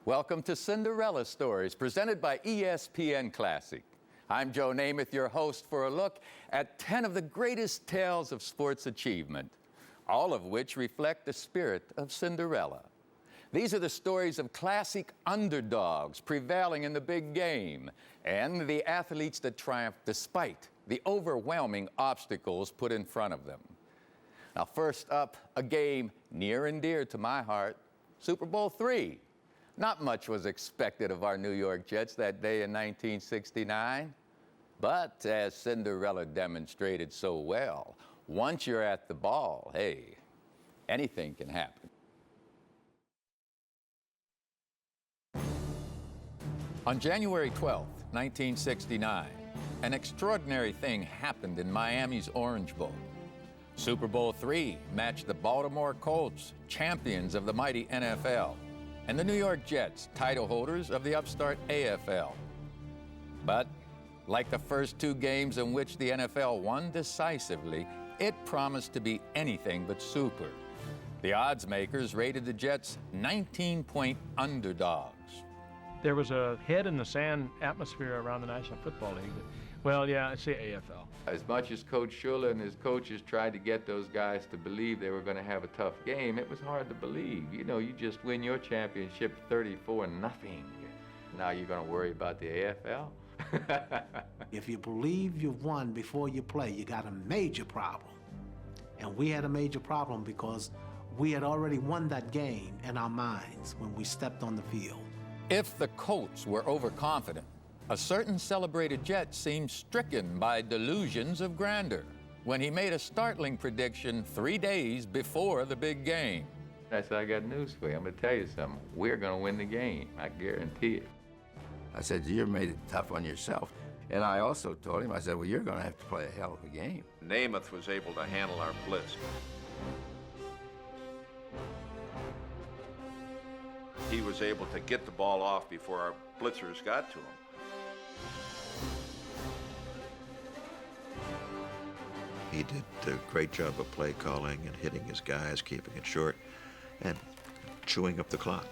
Welcome to Cinderella Stories, presented by ESPN Classic. I'm Joe Namath, your host, for a look at 10 of the greatest tales of sports achievement, all of which reflect the spirit of Cinderella. These are the stories of classic underdogs prevailing in the big game and the athletes that triumph despite the overwhelming obstacles put in front of them. Now, first up, a game near and dear to my heart, Super Bowl III. Not much was expected of our New York Jets that day in 1969. But as Cinderella demonstrated so well, once you're at the ball, hey, anything can happen. On January 12, 1969, an extraordinary thing happened in Miami's Orange Bowl. Super Bowl III matched the Baltimore Colts, champions of the mighty NFL, and the New York Jets, title holders of the upstart AFL. But like the first two games in which the NFL won decisively, it promised to be anything but super. The odds makers rated the Jets 19-point underdogs. There was a head-in-the-sand atmosphere around the National Football League. Well, yeah, I say AFL. As much as Coach Shula and his coaches tried to get those guys to believe they were going to have a tough game, it was hard to believe. You know, you just win your championship 34-0. Now you're going to worry about the AFL? If you believe you've won before you play, you got a major problem. And we had a major problem because we had already won that game in our minds when we stepped on the field. If the Colts were overconfident, a certain celebrated Jet seemed stricken by delusions of grandeur when he made a startling prediction 3 days before the big game. I said, I got news for you. I'm going to tell you something. We're going to win the game. I guarantee it. I said, you made it tough on yourself. And I also told him, I said, well, you're going to have to play a hell of a game. Namath was able to handle our blitz. He was able to get the ball off before our blitzers got to him. He did a great job of play calling and hitting his guys, keeping it short, and chewing up the clock.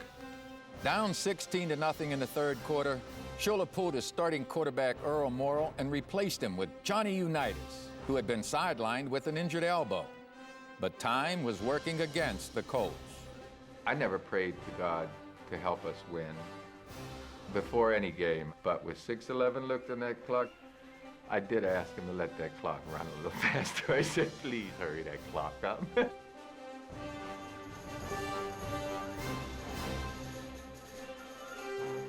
Down 16-0 in the third quarter, Shula pulled his starting quarterback Earl Morrall and replaced him with Johnny Unitas, who had been sidelined with an injured elbow. But time was working against the Colts. I never prayed to God to help us win before any game, but with 6:11 looked on that clock, I did ask him to let that clock run a little faster. I said, please hurry that clock up.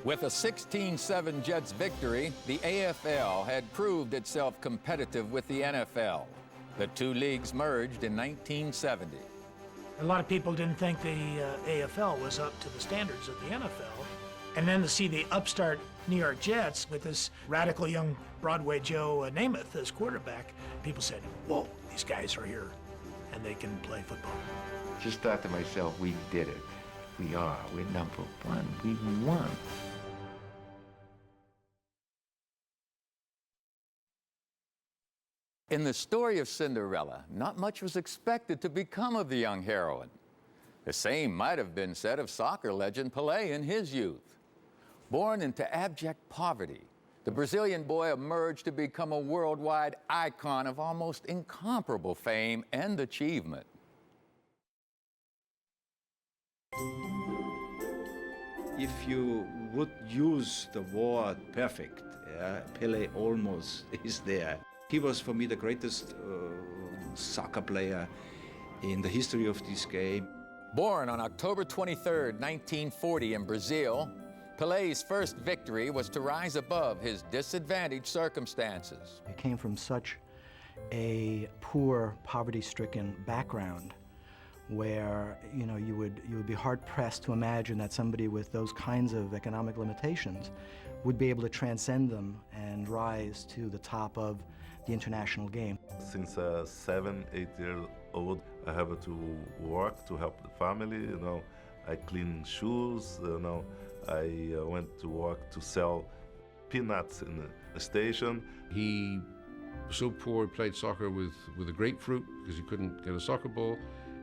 With a 16-7 Jets victory, the AFL had proved itself competitive with the NFL. The two leagues merged in 1970. A lot of people didn't think the AFL was up to the standards of the NFL. And then to see the upstart New York Jets with this radical young Broadway Joe Namath as quarterback, people said, whoa, these guys are here and they can play football. Just thought to myself, we did it. We are. We're number one. We won. In the story of Cinderella, not much was expected to become of the young heroine. The same might have been said of soccer legend Pelé in his youth. Born into abject poverty, the Brazilian boy emerged to become a worldwide icon of almost incomparable fame and achievement. If you would use the word perfect, Pelé almost is there. He was, for me, the greatest soccer player in the history of this game. Born on October 23, 1940 in Brazil, Pelé's first victory was to rise above his disadvantaged circumstances. He came from such a poor, poverty-stricken background where, you know, you would be hard-pressed to imagine that somebody with those kinds of economic limitations would be able to transcend them and rise to the top of the international game. Since 7, 8 years old, I have to work to help the family, you know. I clean shoes, you know. I went to work to sell peanuts in the station. He was so poor, he played soccer with a grapefruit because he couldn't get a soccer ball,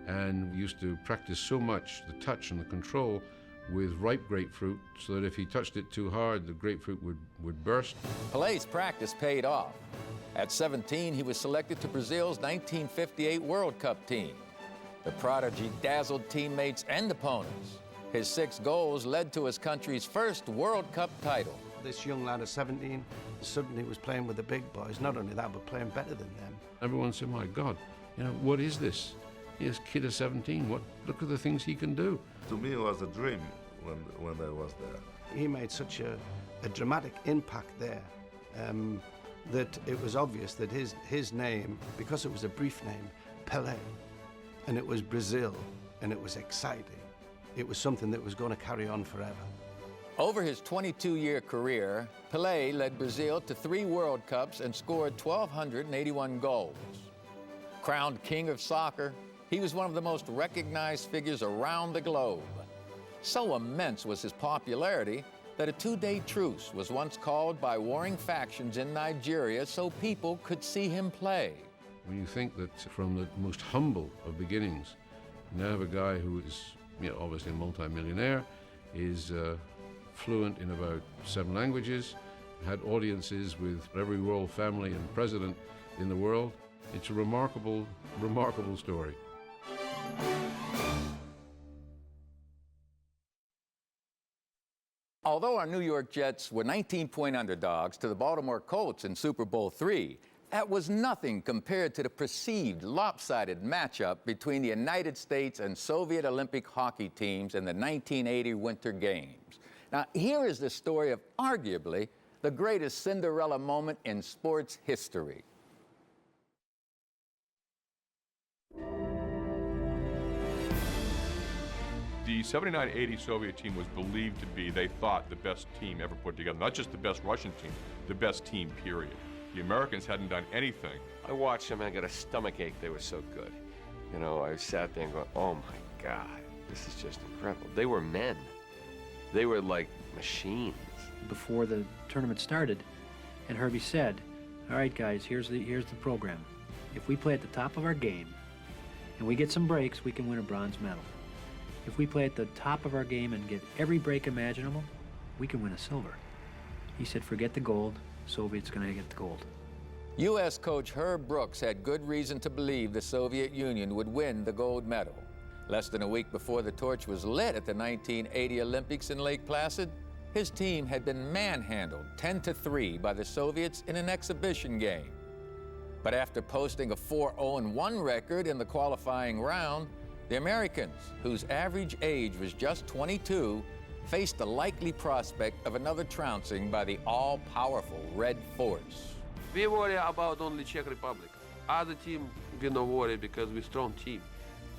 and we used to practice so much the touch and the control with ripe grapefruit so that if he touched it too hard, the grapefruit would burst. Pelé's practice paid off. At 17, he was selected to Brazil's 1958 World Cup team. The prodigy dazzled teammates and opponents. His 6 goals led to his country's first World Cup title. This young lad of 17 suddenly was playing with the big boys. Not only that, but playing better than them. Everyone said, my God, what is this? This kid is 17, look at the things he can do. To me, it was a dream when I was there. He made such a dramatic impact there that it was obvious that his name, because it was a brief name, Pelé, and it was Brazil, and it was exciting. It was something that was going to carry on forever. Over his 22-year career, Pelé led Brazil to 3 World Cups and scored 1,281 goals. Crowned king of soccer, he was one of the most recognized figures around the globe. So immense was his popularity that a 2-day truce was once called by warring factions in Nigeria so people could see him play. When you think that from the most humble of beginnings, you now have a guy who is obviously a multi-millionaire, is fluent in about 7 languages, had audiences with every royal family and president in the world. It's a remarkable, remarkable story. Although our New York Jets were 19-point underdogs to the Baltimore Colts in Super Bowl III, that was nothing compared to the perceived lopsided matchup between the United States and Soviet Olympic hockey teams in the 1980 Winter Games. Now, here is the story of arguably the greatest Cinderella moment in sports history. The 79-80 Soviet team was believed to be, they thought, the best team ever put together. Not just the best Russian team, the best team, period. The Americans hadn't done anything. I watched them and I got a stomach ache. They were so good. I sat there and going, oh my God, this is just incredible. They were men. They were like machines. Before the tournament started, and Herbie said, all right, guys, here's the program. If we play at the top of our game and we get some breaks, we can win a bronze medal. If we play at the top of our game and get every break imaginable, we can win a silver. He said, forget the gold. Soviets going to get the gold. U.S. coach Herb Brooks had good reason to believe the Soviet Union would win the gold medal. Less than a week before the torch was lit at the 1980 Olympics in Lake Placid, his team had been manhandled 10-3 by the Soviets in an exhibition game. But after posting a 4-0-1 record in the qualifying round, the Americans, whose average age was just 22, faced the likely prospect of another trouncing by the all-powerful Red Force. We worry about only Czech Republic. Other team, we don't worry because we're a strong team.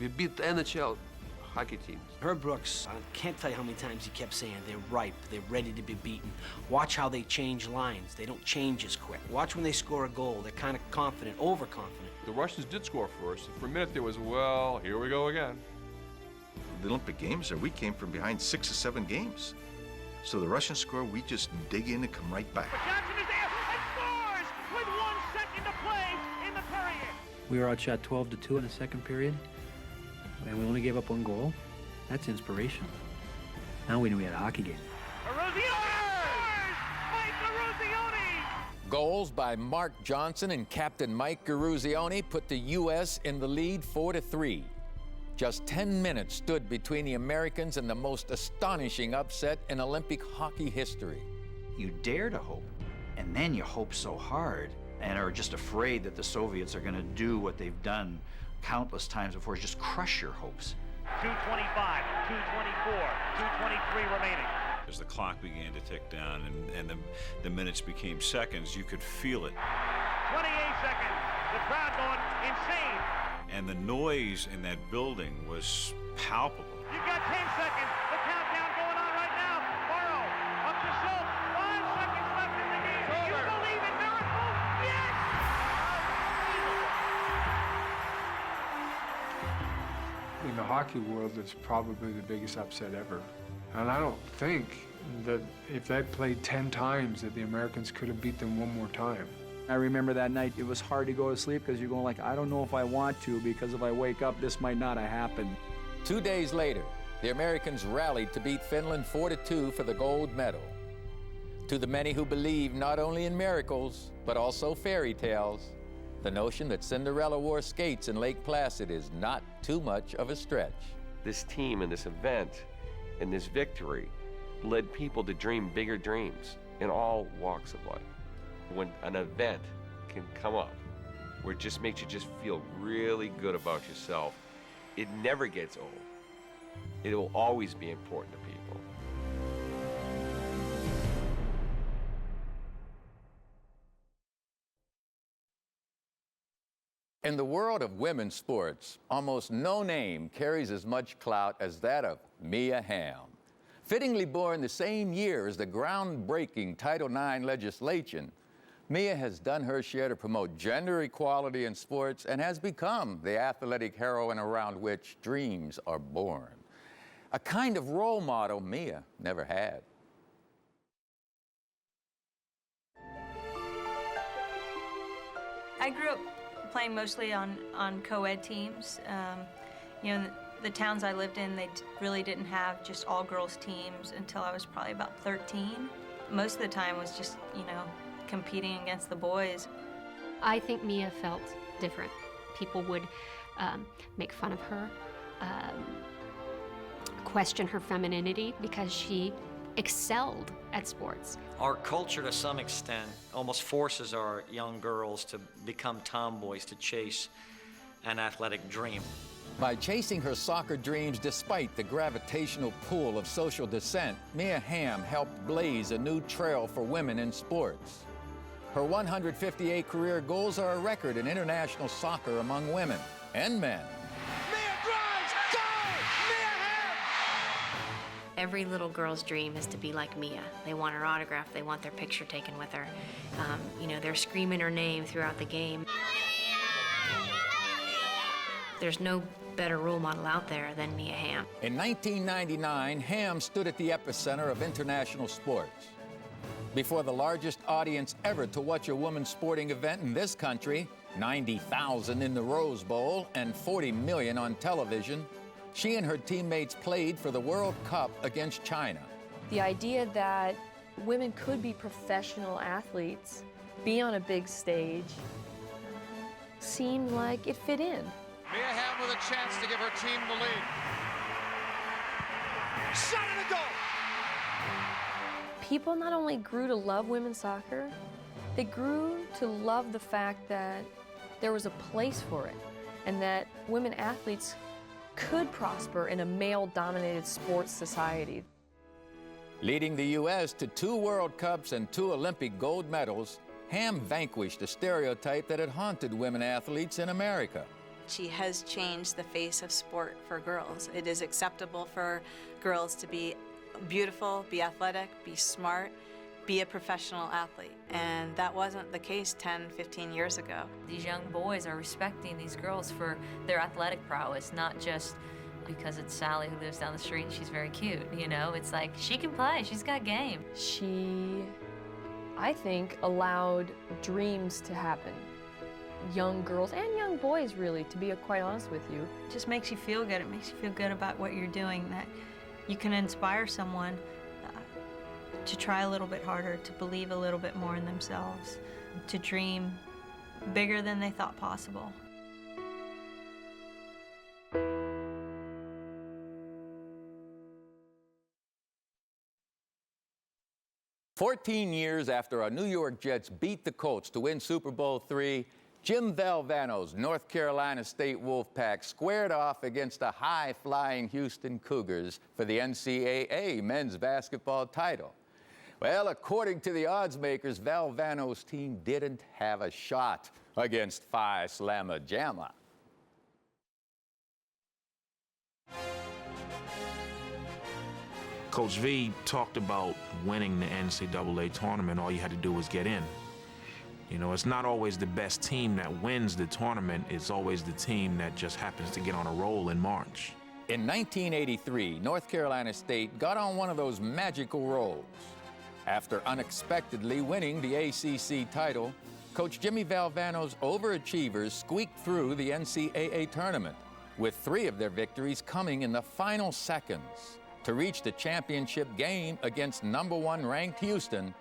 We beat the NHL hockey teams. Herb Brooks, I can't tell you how many times he kept saying they're ripe, they're ready to be beaten. Watch how they change lines. They don't change as quick. Watch when they score a goal. They're kind of confident, overconfident. The Russians did score first. For a minute there was, well, here we go again. The Olympic Games, we came from behind 6 or 7 games. So the Russians score, we just dig in and come right back. Johnson is there and scores with 1 second to play in the period. We were outshot 12-2 in the second period, and we only gave up 1 goal. That's inspirational. Now we knew we had a hockey game. Goals by Mark Johnson and Captain Mike Garuzioni put the U.S. in the lead 4-3. Just 10 minutes stood between the Americans and the most astonishing upset in Olympic hockey history. You dare to hope, and then you hope so hard and are just afraid that the Soviets are going to do what they've done countless times before, just crush your hopes. 2:25, 2:24, 2:23 remaining. As the clock began to tick down and the minutes became seconds, you could feel it. 28 seconds. The crowd going insane. And the noise in that building was palpable. You've got 10 seconds. The countdown going on right now. Morrow, up to Schultz. 5 seconds left in the game. Do you believe in miracles? Yes! In the hockey world, it's probably the biggest upset ever. And I don't think that if they played 10 times that the Americans could have beat them 1 more time. I remember that night, it was hard to go to sleep because you're going like, I don't know if I want to, because if I wake up, this might not have happened. 2 days later, the Americans rallied to beat Finland 4-2 for the gold medal. To the many who believe not only in miracles, but also fairy tales, the notion that Cinderella wore skates in Lake Placid is not too much of a stretch. This team and this event and this victory led people to dream bigger dreams in all walks of life. When an event can come up where it just makes you just feel really good about yourself, it never gets old. It will always be important to people. In the world of women's sports, almost no name carries as much clout as that of Mia Hamm. Fittingly born the same year as the groundbreaking Title IX legislation, Mia has done her share to promote gender equality in sports and has become the athletic heroine around which dreams are born. A kind of role model Mia never had. I grew up playing mostly on co-ed teams. You know, the towns I lived in, they really didn't have just all-girls teams until I was probably about 13. Most of the time was just, you know, competing against the boys. I think Mia felt different. People would make fun of her, question her femininity because she excelled at sports. Our culture, to some extent, almost forces our young girls to become tomboys, to chase an athletic dream. By chasing her soccer dreams despite the gravitational pull of social dissent, Mia Hamm helped blaze a new trail for women in sports. Her 158 career goals are a record in international soccer among women and men. Every little girl's dream is to be like Mia. They want her autograph, they want their picture taken with her. You know, they're screaming her name throughout the game. There's no better role model out there than Mia Hamm. In 1999, Hamm stood at the epicenter of international sports. Before the largest audience ever to watch a women's sporting event in this country, 90,000 in the Rose Bowl and 40 million on television, she and her teammates played for the World Cup against China. The idea that women could be professional athletes, be on a big stage, seemed like it fit in. Mia Hamm with a chance to give her team the lead. Shot and a goal! People not only grew to love women's soccer, they grew to love the fact that there was a place for it and that women athletes could prosper in a male-dominated sports society. Leading the U.S. to 2 World Cups and 2 Olympic gold medals, Hamm vanquished a stereotype that had haunted women athletes in America. She has changed the face of sport for girls. It is acceptable for girls to be beautiful, be athletic, be smart, be a professional athlete. And that wasn't the case 10, 15 years ago. These young boys are respecting these girls for their athletic prowess, not just because it's Sally who lives down the street and she's very cute, you know? It's like, she can play, she's got game. She, I think, allowed dreams to happen. Young girls and young boys, really, to be quite honest with you. It just makes you feel good. It makes you feel good about what you're doing, that you can inspire someone to try a little bit harder, to believe a little bit more in themselves, to dream bigger than they thought possible. "14 years after our New York Jets beat the Colts to win Super Bowl III, Jim Valvano's North Carolina State Wolfpack squared off against the high-flying Houston Cougars for the NCAA men's basketball title. Well, according to the odds makers, Valvano's team didn't have a shot against Phi Slamma Jamma. Coach V talked about winning the NCAA tournament. All you had to do was get in. You know, it's not always the best team that wins the tournament. It's always the team that just happens to get on a roll in March. In 1983, North Carolina State got on one of those magical rolls. After unexpectedly winning the ACC title, Coach Jimmy Valvano's overachievers squeaked through the NCAA tournament. with 3 of their victories coming in the final seconds to reach the championship game against #1 ranked Houston,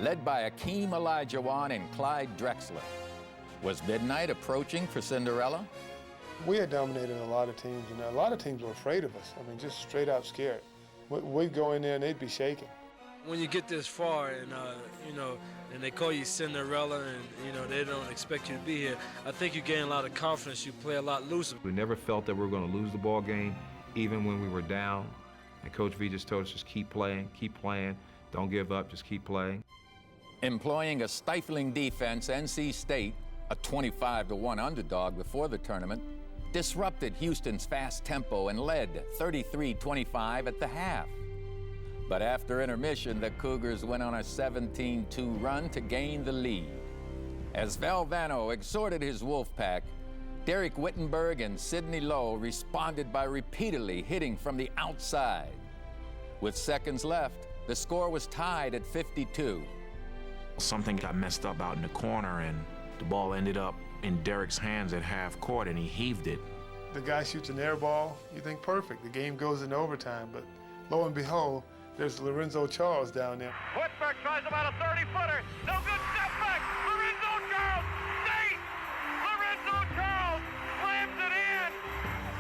led by Akeem Olajuwon and Clyde Drexler. Was midnight approaching for Cinderella? We had dominated a lot of teams, and a lot of teams were afraid of us. I mean, just straight out scared. We'd go in there and they'd be shaking. When you get this far and, and they call you Cinderella and, they don't expect you to be here, I think you gain a lot of confidence. You play a lot looser. We never felt that we were going to lose the ball game, even when we were down. And Coach V just told us, just keep playing, don't give up, just keep playing. Employing a stifling defense, NC State, a 25-1 underdog before the tournament, disrupted Houston's fast tempo and led 33-25 at the half. But after intermission, the Cougars went on a 17-2 run to gain the lead. As Valvano exhorted his Wolfpack, Derek Wittenberg and Sidney Lowe responded by repeatedly hitting from the outside. With seconds left, the score was tied at 52. Something got messed up out in the corner, and the ball ended up in Derek's hands at half court, and he heaved it. The guy shoots an air ball, you think perfect. The game goes in overtime, but lo and behold, there's Lorenzo Charles down there. Whitberg tries about a 30-footer. No good, step back. Lorenzo Charles, safe. Lorenzo Charles slams it in.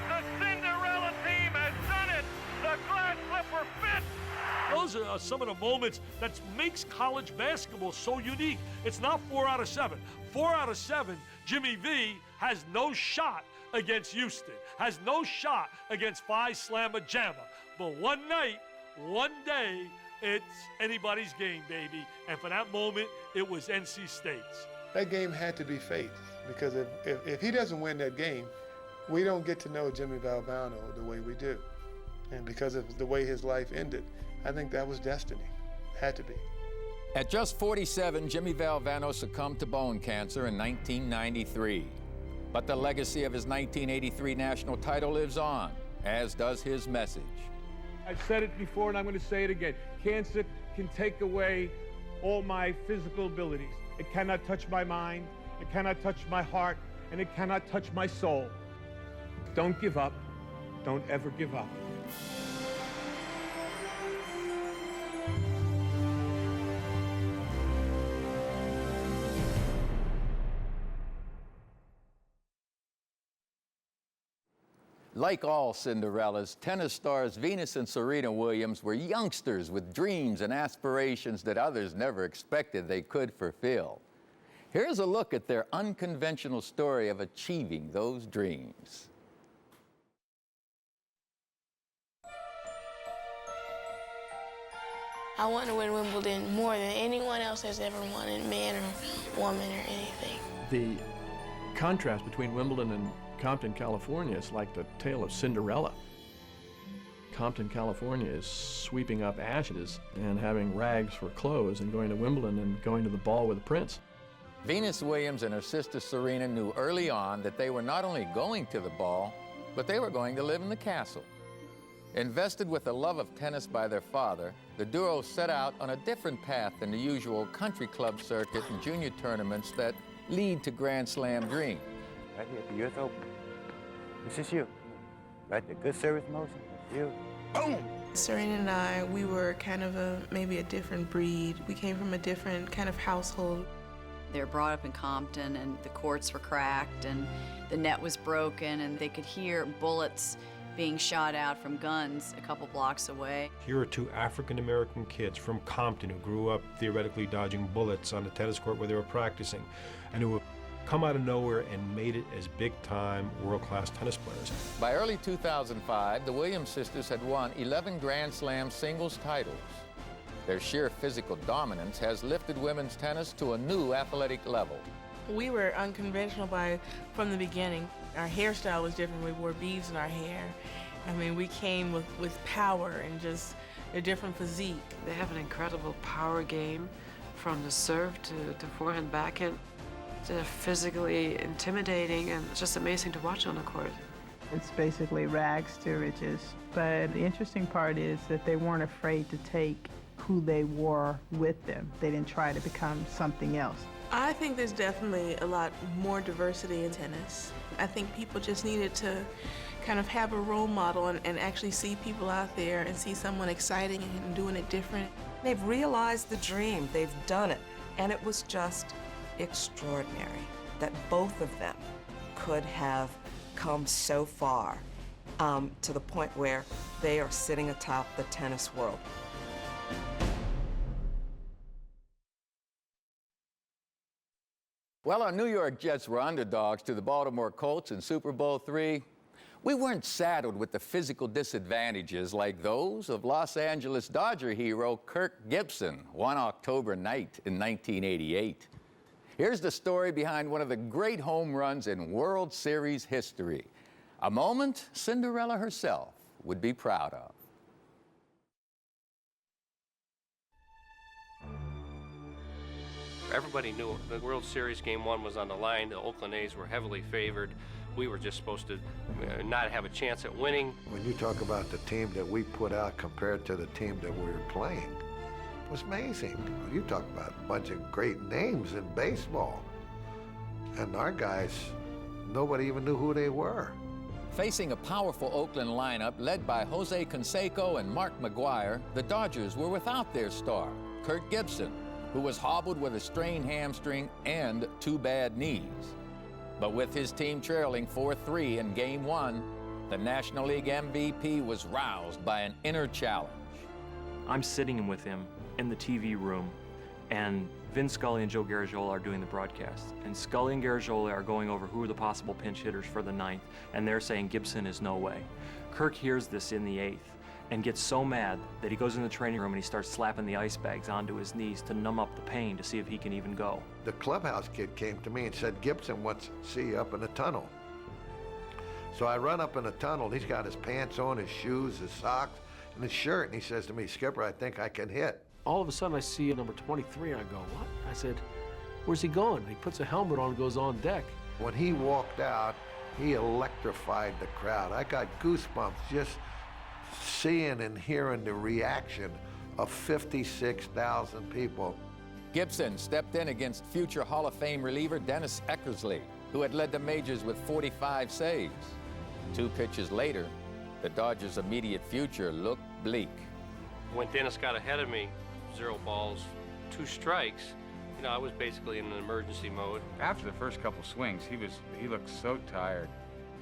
The Cinderella team has done it. The glass slipper fits. Those are some of the moments that makes college basketball so unique. It's not 4 out of 7. 4 out of 7, Jimmy V has no shot against Houston, has no shot against Phi Slamma Jamma. But one night, one day, it's anybody's game, baby. And for that moment, it was NC State's. That game had to be fate, because if he doesn't win that game, we don't get to know Jimmy Valvano the way we do. And because of the way his life ended, I think that was destiny. Had to be. At just 47, Jimmy Valvano succumbed to bone cancer in 1993. But the legacy of his 1983 national title lives on, as does his message. I've said it before and I'm going to say it again. Cancer can take away all my physical abilities. It cannot touch my mind, it cannot touch my heart, and it cannot touch my soul. Don't give up. Don't ever give up. Like all Cinderellas, tennis stars Venus and Serena Williams were youngsters with dreams and aspirations that others never expected they could fulfill. Here's a look at their unconventional story of achieving those dreams. I want to win Wimbledon more than anyone else has ever won, in man or woman or anything. The contrast between Wimbledon and Compton, California is like the tale of Cinderella. Compton, California is sweeping up ashes and having rags for clothes, and going to Wimbledon and going to the ball with the prince. Venus Williams and her sister Serena knew early on that they were not only going to the ball, but they were going to live in the castle. Invested with a love of tennis by their father, the duo set out on a different path than the usual country club circuit and junior tournaments that lead to Grand Slam dreams. Right here at the US Open. This is you. Right there, good service motion, you. Boom! Serena and I, we were kind of maybe a different breed. We came from a different kind of household. They were brought up in Compton, and the courts were cracked, and the net was broken, and they could hear bullets being shot out from guns a couple blocks away. Here are two African-American kids from Compton who grew up theoretically dodging bullets on the tennis court where they were practicing, and who have come out of nowhere and made it as big-time, world-class tennis players. By early 2005, the Williams sisters had won 11 Grand Slam singles titles. Their sheer physical dominance has lifted women's tennis to a new athletic level. We were unconventional from the beginning. Our hairstyle was different. We wore beads in our hair. I mean, we came with power and just a different physique. They have an incredible power game from the serve to forehand, backhand. They're physically intimidating and just amazing to watch on the court. It's basically rags to riches. But the interesting part is that they weren't afraid to take who they were with them. They didn't try to become something else. I think there's definitely a lot more diversity in tennis. I think people just needed to kind of have a role model and actually see people out there and see someone exciting and doing it different. They've realized the dream, they've done it, and it was just extraordinary that both of them could have come so far to the point where they are sitting atop the tennis world. Well, our New York Jets were underdogs to the Baltimore Colts in Super Bowl III. We weren't saddled with the physical disadvantages like those of Los Angeles Dodger hero Kirk Gibson one October night in 1988. Here's the story behind one of the great home runs in World Series history. A moment Cinderella herself would be proud of. Everybody knew the World Series Game 1 was on the line. The Oakland A's were heavily favored. We were just supposed to not have a chance at winning. When you talk about the team that we put out compared to the team that we were playing, it was amazing. You talk about a bunch of great names in baseball. And our guys, nobody even knew who they were. Facing a powerful Oakland lineup led by Jose Canseco and Mark McGuire, the Dodgers were without their star, Kirk Gibson, who was hobbled with a strained hamstring and 2 bad knees. But with his team trailing 4-3 in Game 1, the National League MVP was roused by an inner challenge. I'm sitting with him in the TV room, and Vin Scully and Joe Garagiola are doing the broadcast. And Scully and Garagiola are going over who are the possible pinch hitters for the 9th, and they're saying Gibson is no way. Kirk hears this in the 8th and gets so mad that he goes in the training room and he starts slapping the ice bags onto his knees to numb up the pain to see if he can even go. The clubhouse kid came to me and said, Gibson wants to see you up in the tunnel. So I run up in the tunnel. He's got his pants on, his shoes, his socks, and his shirt. And he says to me, Skipper, I think I can hit. All of a sudden I see number 23 and I go, what? I said, where's he going? He puts a helmet on and goes on deck. When he walked out, he electrified the crowd. I got goosebumps just seeing and hearing the reaction of 56,000 people. Gibson stepped in against future Hall of Fame reliever Dennis Eckersley, who had led the majors with 45 saves. 2 pitches later, the Dodgers' immediate future looked bleak. When Dennis got ahead of me, 0 balls, 2 strikes, you know, I was basically in an emergency mode. After the first couple swings, he looked so tired.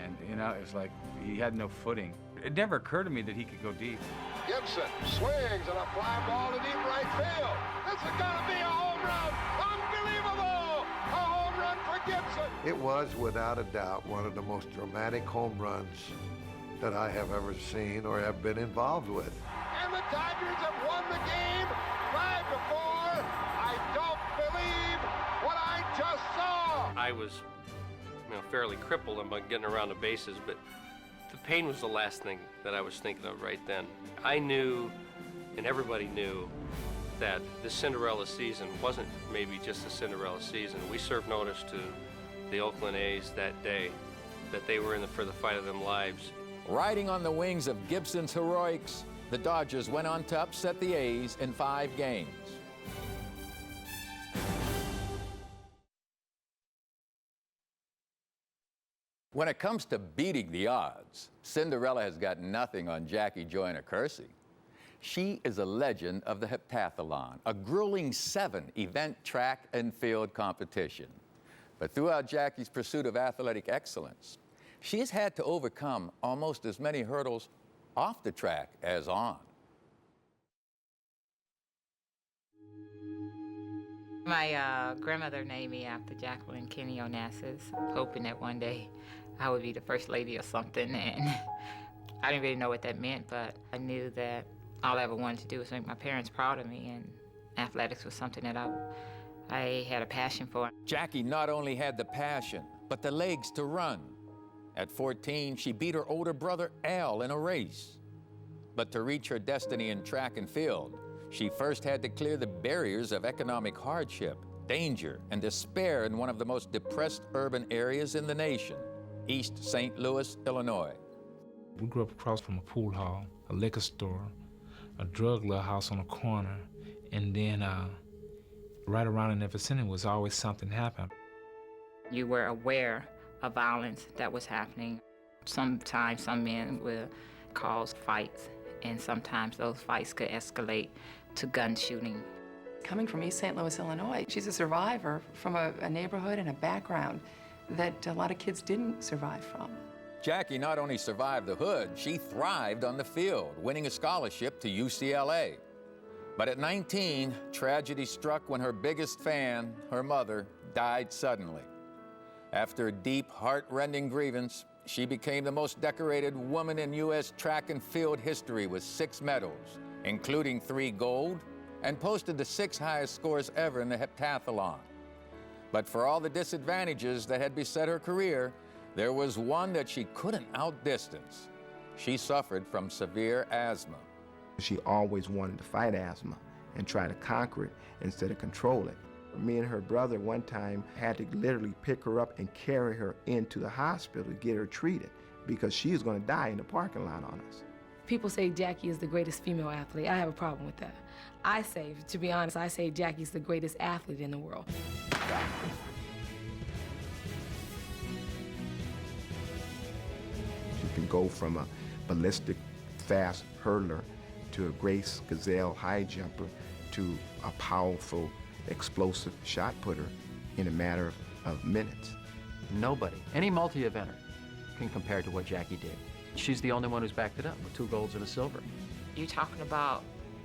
And, you know, it was like he had no footing. It never occurred to me that he could go deep. Gibson swings and a fly ball to deep right field. This is going to be a home run. Unbelievable! A home run for Gibson. It was, without a doubt, one of the most dramatic home runs that I have ever seen or have been involved with. And the Dodgers have won the game 5-4. I don't believe what I just saw. I was, you know, fairly crippled about getting around the bases, but the pain was the last thing that I was thinking of right then. I knew, and everybody knew, that the Cinderella season wasn't maybe just a Cinderella season. We served notice to the Oakland A's that day that they were in for the fight of their lives. Riding on the wings of Gibson's heroics, the Dodgers went on to upset the A's in 5 games. When it comes to beating the odds, Cinderella has got nothing on Jackie Joyner-Kersee. She is a legend of the heptathlon, a grueling 7-event track and field competition. But throughout Jackie's pursuit of athletic excellence, she has had to overcome almost as many hurdles off the track as on. My grandmother named me after Jacqueline Kinney Onassis, hoping that one day I would be the first lady or something. And I didn't really know what that meant, but I knew that all I ever wanted to do was make my parents proud of me, and athletics was something that I had a passion for. Jackie not only had the passion, but the legs to run. At 14, she beat her older brother Al in a race. But to reach her destiny in track and field, she first had to clear the barriers of economic hardship, danger, and despair in one of the most depressed urban areas in the nation, East St. Louis, Illinois. We grew up across from a pool hall, a liquor store, a drug little house on a corner, and then right around in that vicinity was always something happening. You were aware of violence that was happening. Sometimes some men will cause fights, and sometimes those fights could escalate to gun shooting. Coming from East St. Louis, Illinois, she's a survivor from a neighborhood and a background that a lot of kids didn't survive from. Jackie not only survived the hood, she thrived on the field, winning a scholarship to UCLA. But at 19, tragedy struck when her biggest fan, her mother, died suddenly. After a deep, heart-rending grievance, she became the most decorated woman in U.S. track and field history with 6 medals, including 3 gold, and posted the 6 highest scores ever in the heptathlon. But for all the disadvantages that had beset her career, there was one that she couldn't outdistance. She suffered from severe asthma. She always wanted to fight asthma and try to conquer it instead of control it. Me and her brother one time had to literally pick her up and carry her into the hospital to get her treated because she was going to die in the parking lot on us. People say Jackie is the greatest female athlete. I have a problem with that. I say, to be honest, I say Jackie's the greatest athlete in the world. She can go from a ballistic fast hurdler to a Grace Gazelle high jumper to a powerful explosive shot putter in a matter of minutes. Nobody, any multi-eventer, can compare to what Jackie did. She's the only one who's backed it up with 2 golds and a silver. You're talking about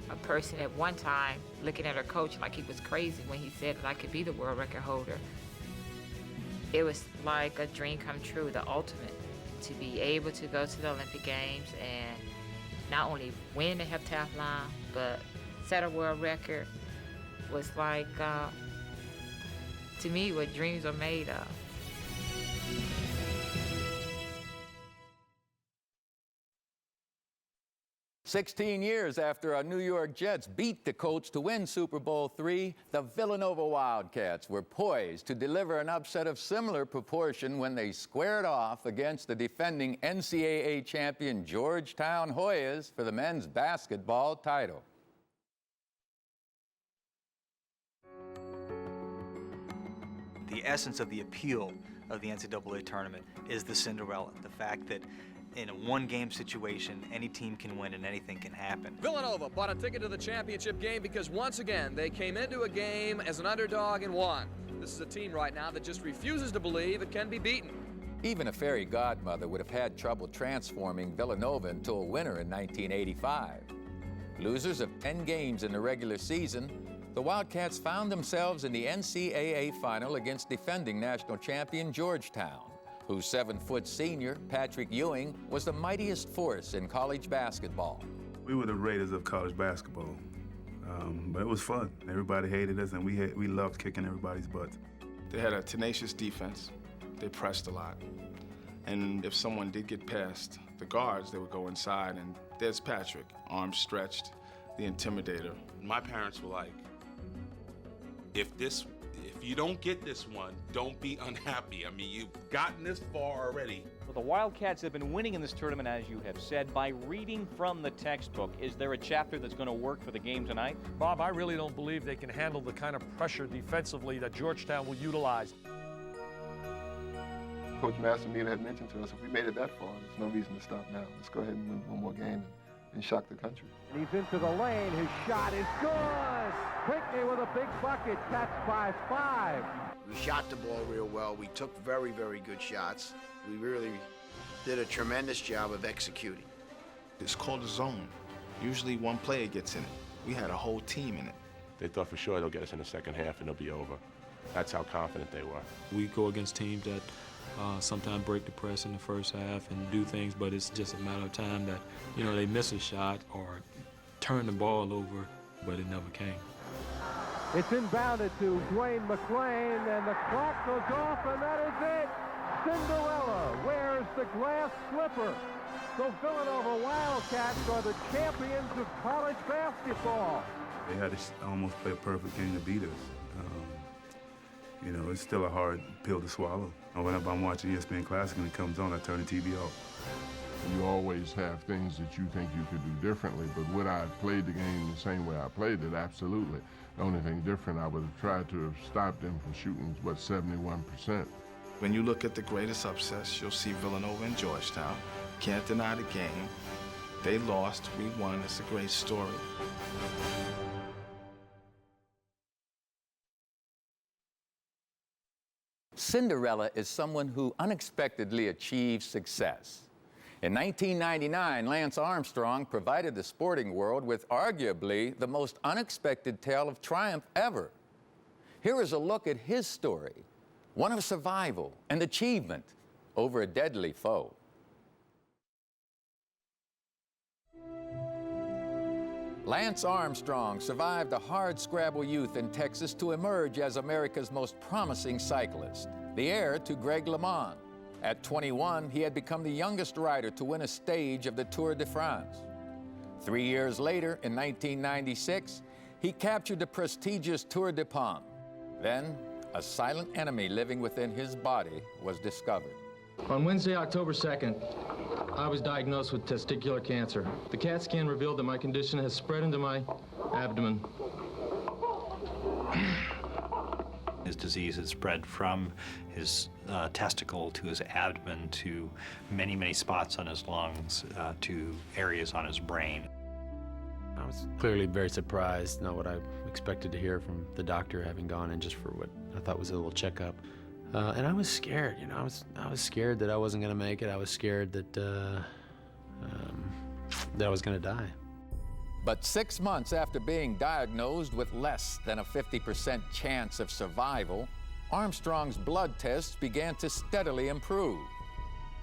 a person at one time looking at her coach like he was crazy when he said that I could be the world record holder. It was like a dream come true, the ultimate, to be able to go to the Olympic Games and not only win the heptathlon, but set a world record was like, to me, what dreams are made of. "16 years after our New York Jets beat the Colts to win Super Bowl III, the Villanova Wildcats were poised to deliver an upset of similar proportion when they squared off against the defending NCAA champion Georgetown Hoyas for the men's basketball title. The essence of the appeal of the NCAA tournament is the Cinderella, the fact that in a one-game situation, any team can win and anything can happen. Villanova bought a ticket to the championship game because once again, they came into a game as an underdog and won. This is a team right now that just refuses to believe it can be beaten. Even a fairy godmother would have had trouble transforming Villanova into a winner in 1985. Losers of 10 games in the regular season, the Wildcats found themselves in the NCAA final against defending national champion Georgetown, whose 7-foot senior, Patrick Ewing, was the mightiest force in college basketball. We were the Raiders of college basketball, but it was fun. Everybody hated us, and we loved kicking everybody's butts. They had a tenacious defense. They pressed a lot. And if someone did get past the guards, they would go inside, and there's Patrick, arms stretched, the intimidator. My parents were like, if you don't get this one, don't be unhappy. I mean, you've gotten this far already. Well, the Wildcats have been winning in this tournament, as you have said, by reading from the textbook. Is there a chapter that's going to work for the game tonight? Bob, I really don't believe they can handle the kind of pressure defensively that Georgetown will utilize. Coach Mastermeter had mentioned to us, if we made it that far, there's no reason to stop now. Let's go ahead and win one more game and shock the country. And he's into the lane. His shot is good. Quickly with a big bucket. That's by 5. We shot the ball real well. We took very, very good shots. We really did a tremendous job of executing. It's called a zone. Usually one player gets in it. We had a whole team in it. They thought for sure they'll get us in the second half and it'll be over. That's how confident they were. We go against teams that sometimes break the press in the first half and do things, but it's just a matter of time that, they miss a shot or turn the ball over, but it never came. It's inbounded to Dwayne McClain, and the clock goes off, and that is it. Cinderella wears the glass slipper. So Villanova Wildcats are the champions of college basketball. They had to almost play a perfect game to beat us. It's still a hard pill to swallow. Whenever I'm watching ESPN Classic and it comes on, I turn the TV off. You always have things that you think you could do differently, but would I have played the game the same way I played it? Absolutely. The only thing different, I would have tried to have stopped them from shooting, 71%. When you look at the greatest upsets, you'll see Villanova and Georgetown. Can't deny the game. They lost, we won. It's a great story. Cinderella is someone who unexpectedly achieves success. In 1999, Lance Armstrong provided the sporting world with arguably the most unexpected tale of triumph ever. Here is a look at his story, one of survival and achievement over a deadly foe. Lance Armstrong survived a hardscrabble youth in Texas to emerge as America's most promising cyclist, the heir to Greg LeMond. At 21, he had become the youngest rider to win a stage of the Tour de France. 3 years later, in 1996, he captured the prestigious Tour de Pomme. Then, a silent enemy living within his body was discovered. On Wednesday, October 2nd, I was diagnosed with testicular cancer. The CAT scan revealed that my condition has spread into my abdomen. His disease had spread from his testicle to his abdomen to many, many spots on his lungs to areas on his brain. I was clearly very surprised, not what I expected to hear from the doctor, having gone in just for what I thought was a little checkup. And I was scared, you know, I was scared that I wasn't going to make it. I was scared that I was going to die. But 6 months after being diagnosed with less than a 50% chance of survival, Armstrong's blood tests began to steadily improve.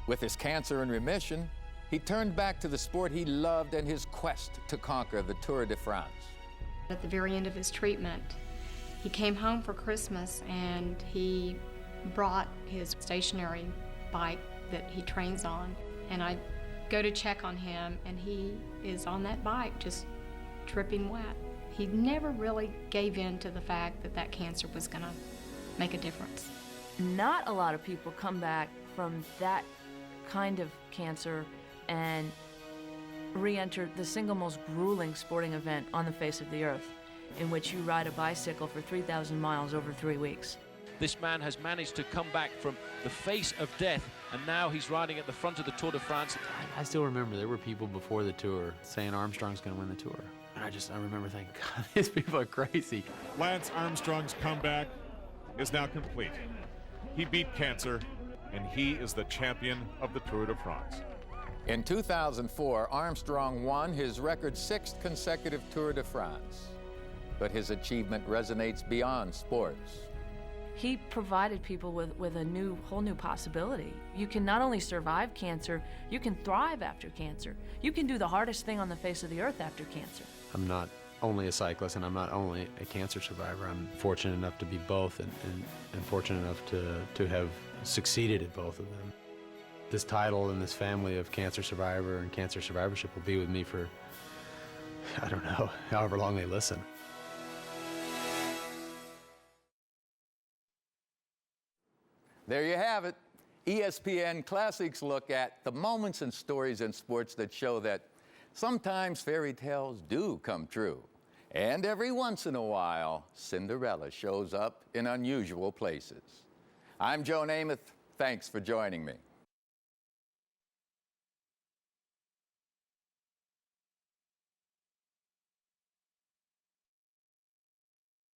With his cancer in remission, he turned back to the sport he loved and his quest to conquer the Tour de France. At the very end of his treatment, he came home for Christmas and he brought his stationary bike that he trains on, and I go to check on him and he is on that bike just dripping wet. He never really gave in to the fact that that cancer was going to make a difference. Not a lot of people come back from that kind of cancer and re-enter the single most grueling sporting event on the face of the earth, in which you ride a bicycle for 3,000 miles over 3 weeks. This man has managed to come back from the face of death, and now he's riding at the front of the Tour de France. I still remember there were people before the tour saying Armstrong's going to win the tour. And I remember thinking, God, these people are crazy. Lance Armstrong's comeback is now complete. He beat cancer, and he is the champion of the Tour de France. In 2004, Armstrong won his record 6th consecutive Tour de France. But his achievement resonates beyond sports. He provided people with a whole new possibility. You can not only survive cancer, you can thrive after cancer. You can do the hardest thing on the face of the earth after cancer. I'm not only a cyclist and I'm not only a cancer survivor. I'm fortunate enough to be both and fortunate enough to have succeeded at both of them. This title and this family of cancer survivor and cancer survivorship will be with me for, I don't know, however long they listen. There you have it. ESPN Classics look at the moments and stories in sports that show that sometimes fairy tales do come true. And every once in a while, Cinderella shows up in unusual places. I'm Joe Namath. Thanks for joining me.